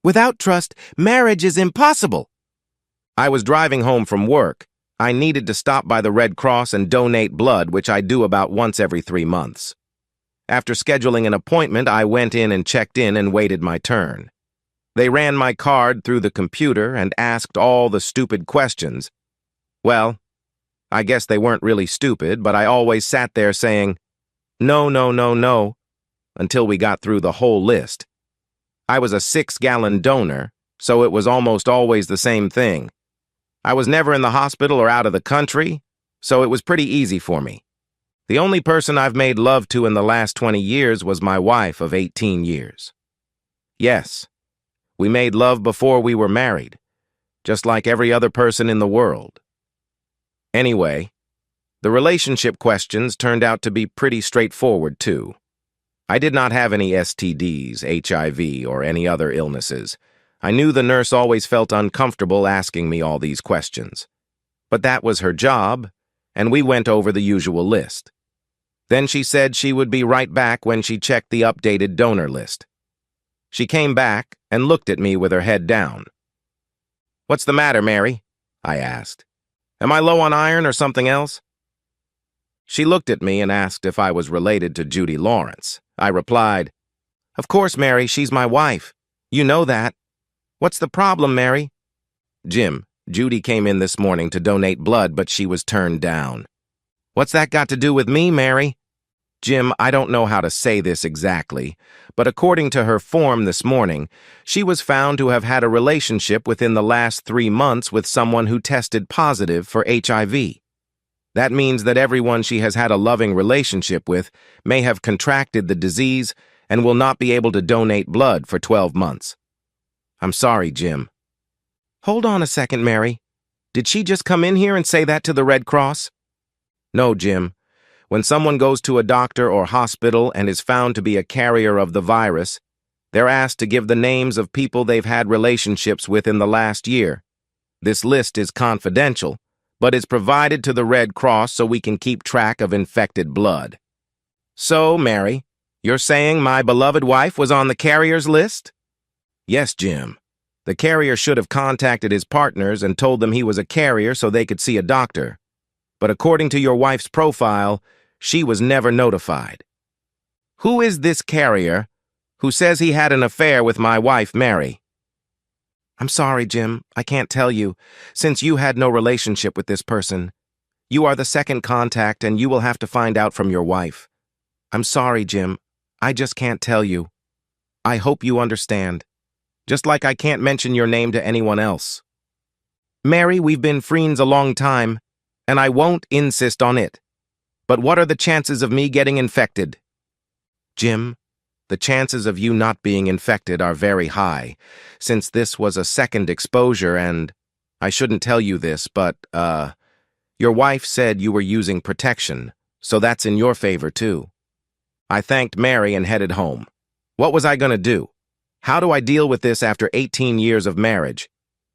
Without trust, marriage is impossible. I was driving home from work. I needed to stop by the Red Cross and donate blood, which I do about once every 3 months. After scheduling an appointment, I went in and checked in and waited my turn. They ran my card through the computer and asked all the stupid questions. Well, I guess they weren't really stupid, but I always sat there saying, no, no, no, no, until we got through the whole list. I was a 6-gallon donor, so it was almost always the same thing. I was never in the hospital or out of the country, so it was pretty easy for me. The only person I've made love to in the last 20 years was my wife of 18 years. Yes, we made love before we were married, just like every other person in the world. Anyway, the relationship questions turned out to be pretty straightforward, too. I did not have any STDs, HIV, or any other illnesses. I knew the nurse always felt uncomfortable asking me all these questions. But that was her job, and we went over the usual list. Then she said she would be right back when she checked the updated donor list. She came back and looked at me with her head down. "What's the matter, Mary?" I asked. "Am I low on iron or something else?" She looked at me and asked if I was related to Judy Lawrence. I replied, "Of course, Mary, she's my wife. You know that. What's the problem, Mary?" "Jim, Judy came in this morning to donate blood, but she was turned down." "What's that got to do with me, Mary?" "Jim, I don't know how to say this exactly, but according to her form this morning, she was found to have had a relationship within the last 3 months with someone who tested positive for HIV. That means that everyone she has had a loving relationship with may have contracted the disease and will not be able to donate blood for 12 months. I'm sorry, Jim." "Hold on a second, Mary. Did she just come in here and say that to the Red Cross?" "No, Jim. When someone goes to a doctor or hospital and is found to be a carrier of the virus, they're asked to give the names of people they've had relationships with in the last year. This list is confidential, but is provided to the Red Cross so we can keep track of infected blood." "So, Mary, you're saying my beloved wife was on the carrier's list?" "Yes, Jim. The carrier should have contacted his partners and told them he was a carrier so they could see a doctor. But according to your wife's profile, she was never notified." "Who is this carrier who says he had an affair with my wife, Mary?" "I'm sorry, Jim. I can't tell you, since you had no relationship with this person. You are the second contact, and you will have to find out from your wife. I'm sorry, Jim. I just can't tell you. I hope you understand. Just like I can't mention your name to anyone else. Mary, we've been friends a long time, and I won't insist on it. But what are the chances of me getting infected?" "Jim, the chances of you not being infected are very high, since this was a second exposure and, I shouldn't tell you this, but, your wife said you were using protection, so that's in your favor too." I thanked Mary and headed home. What was I going to do? How do I deal with this after 18 years of marriage?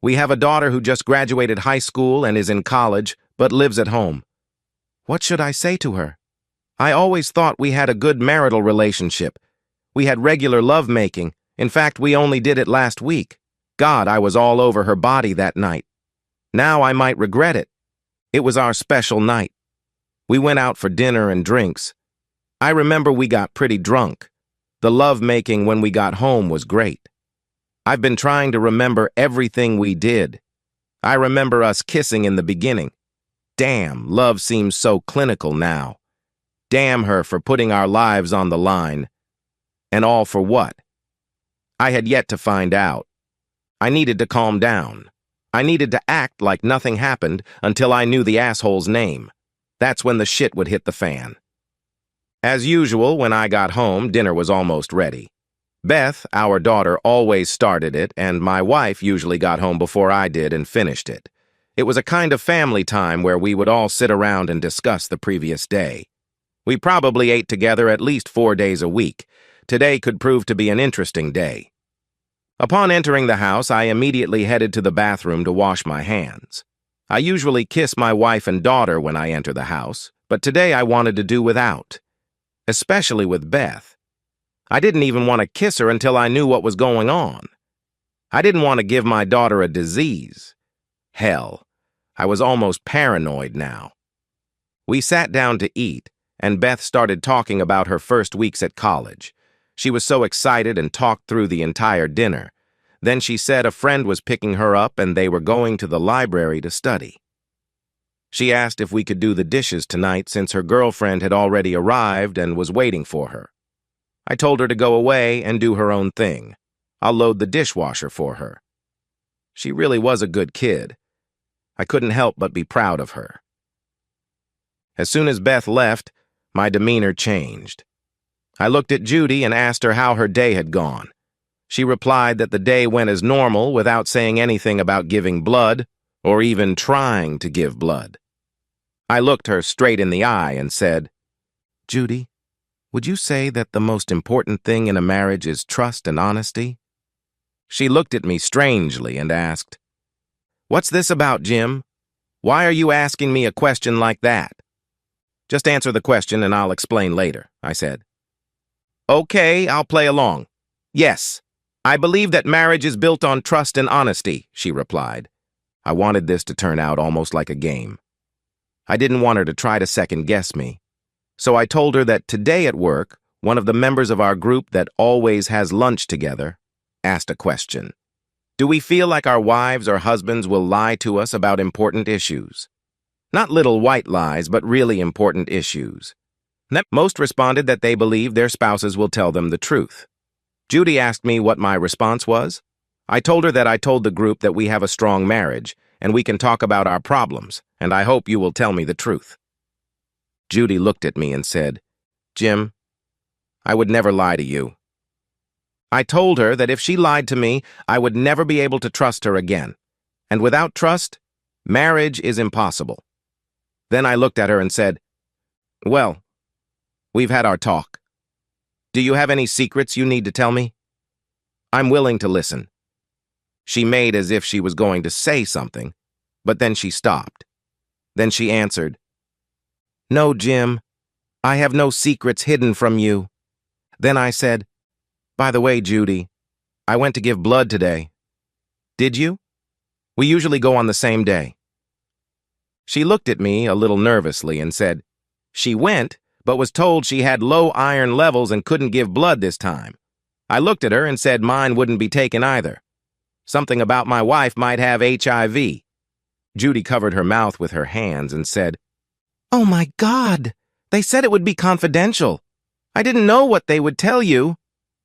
We have a daughter who just graduated high school and is in college, but lives at home. What should I say to her? I always thought we had a good marital relationship. We had regular lovemaking. In fact, we only did it last week. God, I was all over her body that night. Now I might regret it. It was our special night. We went out for dinner and drinks. I remember we got pretty drunk. The lovemaking when we got home was great. I've been trying to remember everything we did. I remember us kissing in the beginning. Damn, love seems so clinical now. Damn her for putting our lives on the line. And all for what? I had yet to find out. I needed to calm down. I needed to act like nothing happened until I knew the asshole's name. That's when the shit would hit the fan. As usual, when I got home, dinner was almost ready. Beth, our daughter, always started it, and my wife usually got home before I did and finished it. It was a kind of family time where we would all sit around and discuss the previous day. We probably ate together at least 4 days a week. Today could prove to be an interesting day. Upon entering the house, I immediately headed to the bathroom to wash my hands. I usually kiss my wife and daughter when I enter the house, but today I wanted to do without. Especially with Beth. I didn't even want to kiss her until I knew what was going on. I didn't want to give my daughter a disease. Hell, I was almost paranoid now. We sat down to eat, and Beth started talking about her first weeks at college. She was so excited and talked through the entire dinner. Then she said a friend was picking her up and they were going to the library to study. She asked if we could do the dishes tonight since her girlfriend had already arrived and was waiting for her. I told her to go away and do her own thing. I'll load the dishwasher for her. She really was a good kid. I couldn't help but be proud of her. As soon as Beth left, my demeanor changed. I looked at Judy and asked her how her day had gone. She replied that the day went as normal without saying anything about giving blood or even trying to give blood. I looked her straight in the eye and said, "Judy, would you say that the most important thing in a marriage is trust and honesty?" She looked at me strangely and asked, "What's this about, Jim? Why are you asking me a question like that?" "Just answer the question and I'll explain later," I said. "Okay, I'll play along. Yes, I believe that marriage is built on trust and honesty," she replied. I wanted this to turn out almost like a game. I didn't want her to try to second-guess me. So I told her that today at work, one of the members of our group that always has lunch together asked a question. Do we feel like our wives or husbands will lie to us about important issues? Not little white lies, but really important issues. Most responded that they believe their spouses will tell them the truth. Judy asked me what my response was. I told her that I told the group that we have a strong marriage, and we can talk about our problems, and I hope you will tell me the truth. Judy looked at me and said, "Jim, I would never lie to you." I told her that if she lied to me, I would never be able to trust her again. And without trust, marriage is impossible. Then I looked at her and said, "Well, we've had our talk. Do you have any secrets you need to tell me? I'm willing to listen." She made as if she was going to say something, but then she stopped. Then she answered, "No, Jim, I have no secrets hidden from you." Then I said, "By the way, Judy, I went to give blood today." "Did you? We usually go on the same day." She looked at me a little nervously and said, "She went, but was told she had low iron levels and couldn't give blood this time." I looked at her and said mine wouldn't be taken either. Something about my wife might have HIV. Judy covered her mouth with her hands and said, "Oh my God, they said it would be confidential. I didn't know what they would tell you.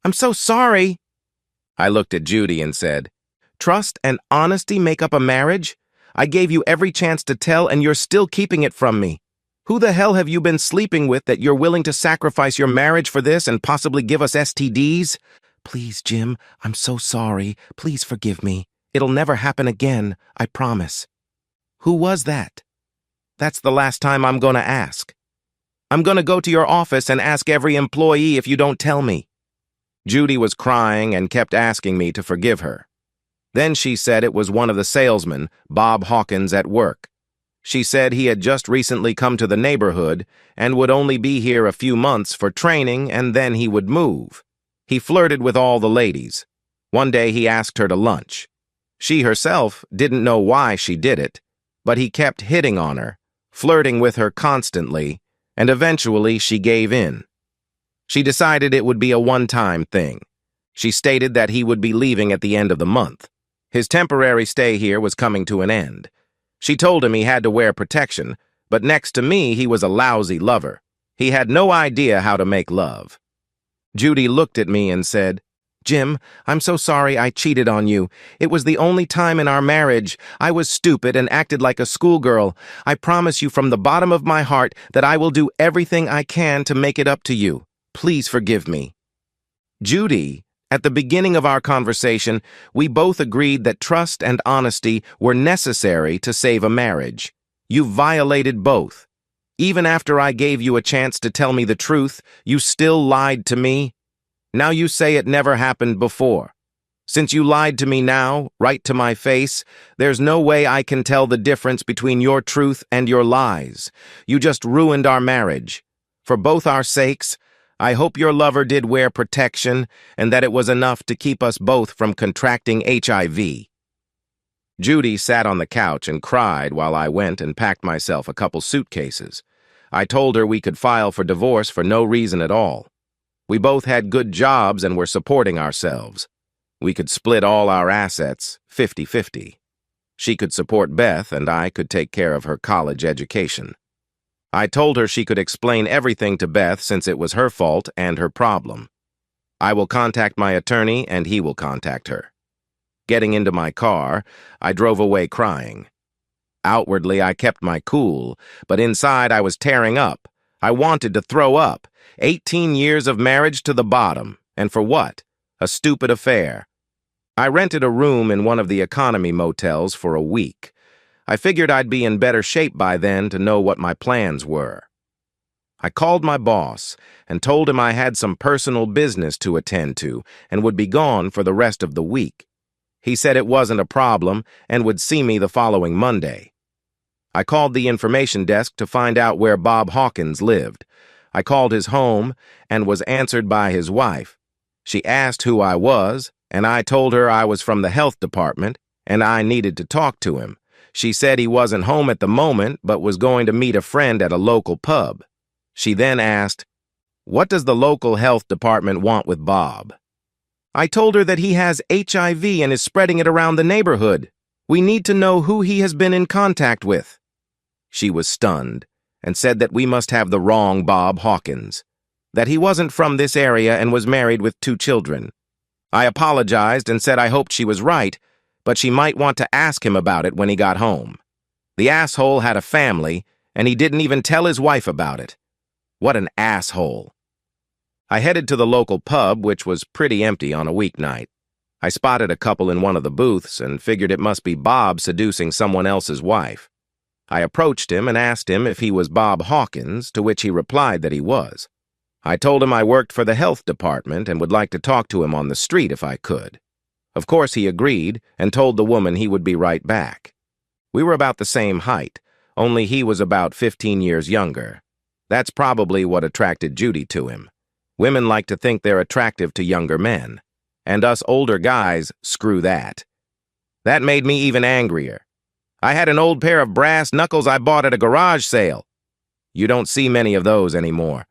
I'm so sorry." I looked at Judy and said, "Trust and honesty make up a marriage? I gave you every chance to tell and you're still keeping it from me. Who the hell have you been sleeping with that you're willing to sacrifice your marriage for this and possibly give us STDs? Please, Jim, I'm so sorry. Please forgive me. It'll never happen again, I promise." "Who was that?" "That's the last time I'm going to ask. I'm going to go to your office and ask every employee if you don't tell me." Judy was crying and kept asking me to forgive her. Then she said it was one of the salesmen, Bob Hawkins, at work. She said he had just recently come to the neighborhood and would only be here a few months for training and then he would move. He flirted with all the ladies. One day he asked her to lunch. She herself didn't know why she did it, but he kept hitting on her, flirting with her constantly, and eventually she gave in. She decided it would be a one-time thing. She stated that he would be leaving at the end of the month. His temporary stay here was coming to an end. She told him he had to wear protection, but next to me he was a lousy lover. He had no idea how to make love. Judy looked at me and said, "Jim, I'm so sorry I cheated on you. It was the only time in our marriage. I was stupid and acted like a schoolgirl. I promise you from the bottom of my heart that I will do everything I can to make it up to you. Please forgive me." Judy, at the beginning of our conversation, we both agreed that trust and honesty were necessary to save a marriage. You violated both. Even after I gave you a chance to tell me the truth, you still lied to me. Now you say it never happened before. Since you lied to me now, right to my face, there's no way I can tell the difference between your truth and your lies. You just ruined our marriage. For both our sakes, I hope your lover did wear protection and that it was enough to keep us both from contracting HIV. Judy sat on the couch and cried while I went and packed myself a couple suitcases. I told her we could file for divorce for no reason at all. We both had good jobs and were supporting ourselves. We could split all our assets 50-50. She could support Beth and I could take care of her college education. I told her she could explain everything to Beth since it was her fault and her problem. I will contact my attorney and he will contact her. Getting into my car, I drove away crying. Outwardly, I kept my cool, but inside I was tearing up. I wanted to throw up. 18 years of marriage to the bottom. And for what? A stupid affair. I rented a room in one of the economy motels for a week. I figured I'd be in better shape by then to know what my plans were. I called my boss and told him I had some personal business to attend to and would be gone for the rest of the week. He said it wasn't a problem and would see me the following Monday. I called the information desk to find out where Bob Hawkins lived. I called his home and was answered by his wife. She asked who I was, and I told her I was from the health department and I needed to talk to him. She said he wasn't home at the moment but was going to meet a friend at a local pub. She then asked, "What does the local health department want with Bob?" I told her that he has HIV and is spreading it around the neighborhood. We need to know who he has been in contact with. She was stunned and said that we must have the wrong Bob Hawkins, that he wasn't from this area and was married with 2 children. I apologized and said I hoped she was right, but she might want to ask him about it when he got home. The asshole had a family, and he didn't even tell his wife about it. What an asshole. I headed to the local pub, which was pretty empty on a weeknight. I spotted a couple in one of the booths and figured it must be Bob seducing someone else's wife. I approached him and asked him if he was Bob Hawkins, to which he replied that he was. I told him I worked for the health department and would like to talk to him on the street if I could. Of course, he agreed and told the woman he would be right back. We were about the same height, only he was about 15 years younger. That's probably what attracted Judy to him. Women like to think they're attractive to younger men. And us older guys, screw that. That made me even angrier. I had an old pair of brass knuckles I bought at a garage sale. You don't see many of those anymore.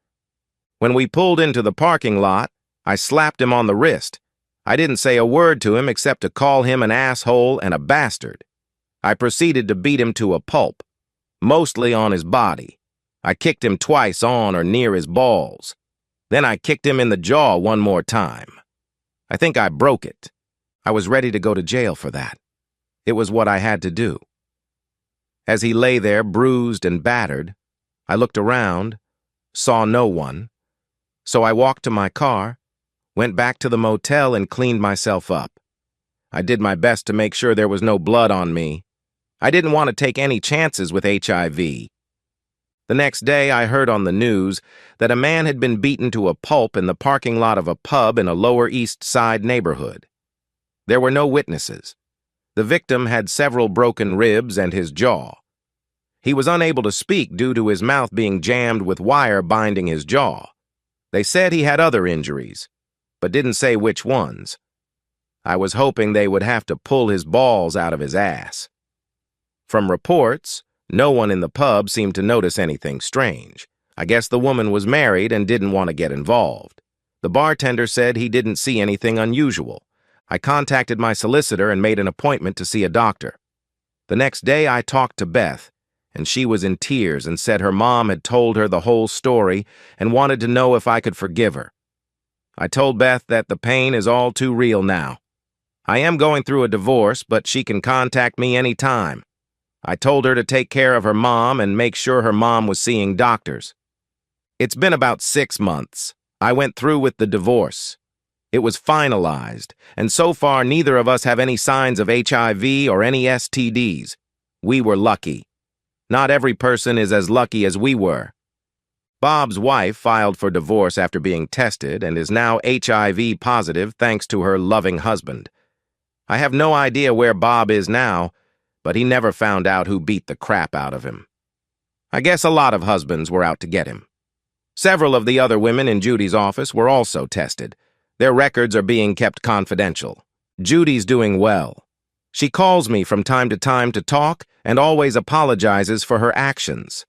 When we pulled into the parking lot, I slapped him on the wrist. I didn't say a word to him except to call him an asshole and a bastard. I proceeded to beat him to a pulp, mostly on his body. I kicked him twice on or near his balls. Then I kicked him in the jaw one more time. I think I broke it. I was ready to go to jail for that. It was what I had to do. As he lay there, bruised and battered, I looked around, saw no one. So I walked to my car, went back to the motel and cleaned myself up. I did my best to make sure there was no blood on me. I didn't want to take any chances with HIV. The next day, I heard on the news that a man had been beaten to a pulp in the parking lot of a pub in a Lower East Side neighborhood. There were no witnesses. The victim had several broken ribs and his jaw. He was unable to speak due to his mouth being jammed with wire binding his jaw. They said he had other injuries, but didn't say which ones. I was hoping they would have to pull his balls out of his ass. From reports, no one in the pub seemed to notice anything strange. I guess the woman was married and didn't want to get involved. The bartender said he didn't see anything unusual. I contacted my solicitor and made an appointment to see a doctor. The next day, I talked to Beth, and she was in tears and said her mom had told her the whole story and wanted to know if I could forgive her. I told Beth that the pain is all too real now. I am going through a divorce, but she can contact me any time. I told her to take care of her mom and make sure her mom was seeing doctors. It's been about 6 months. I went through with the divorce. It was finalized, and so far neither of us have any signs of HIV or any STDs. We were lucky. Not every person is as lucky as we were. Bob's wife filed for divorce after being tested and is now HIV positive thanks to her loving husband. I have no idea where Bob is now, but he never found out who beat the crap out of him. I guess a lot of husbands were out to get him. Several of the other women in Judy's office were also tested. Their records are being kept confidential. Judy's doing well. She calls me from time to talk and always apologizes for her actions.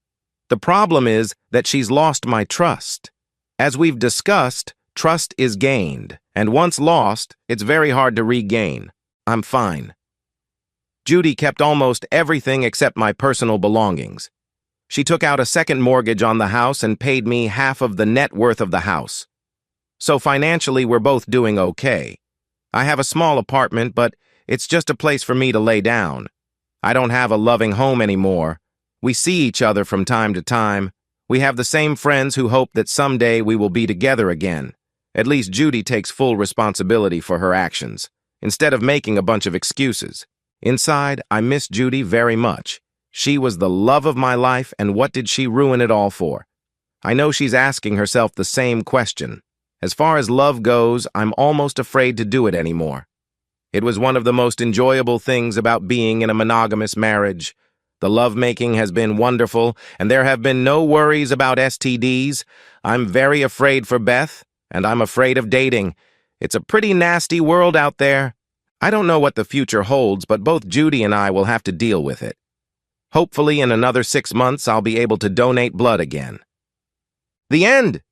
The problem is that she's lost my trust. As we've discussed, trust is gained, and once lost, it's very hard to regain. I'm fine. Judy kept almost everything except my personal belongings. She took out a second mortgage on the house and paid me half of the net worth of the house. So financially, we're both doing okay. I have a small apartment, but it's just a place for me to lay down. I don't have a loving home anymore. We see each other from time to time. We have the same friends who hope that someday we will be together again. At least Judy takes full responsibility for her actions, instead of making a bunch of excuses. Inside, I miss Judy very much. She was the love of my life, and what did she ruin it all for? I know she's asking herself the same question. As far as love goes, I'm almost afraid to do it anymore. It was one of the most enjoyable things about being in a monogamous marriage. The lovemaking has been wonderful, and there have been no worries about STDs. I'm very afraid for Beth, and I'm afraid of dating. It's a pretty nasty world out there. I don't know what the future holds, but both Judy and I will have to deal with it. Hopefully, in another 6 months, I'll be able to donate blood again. The end!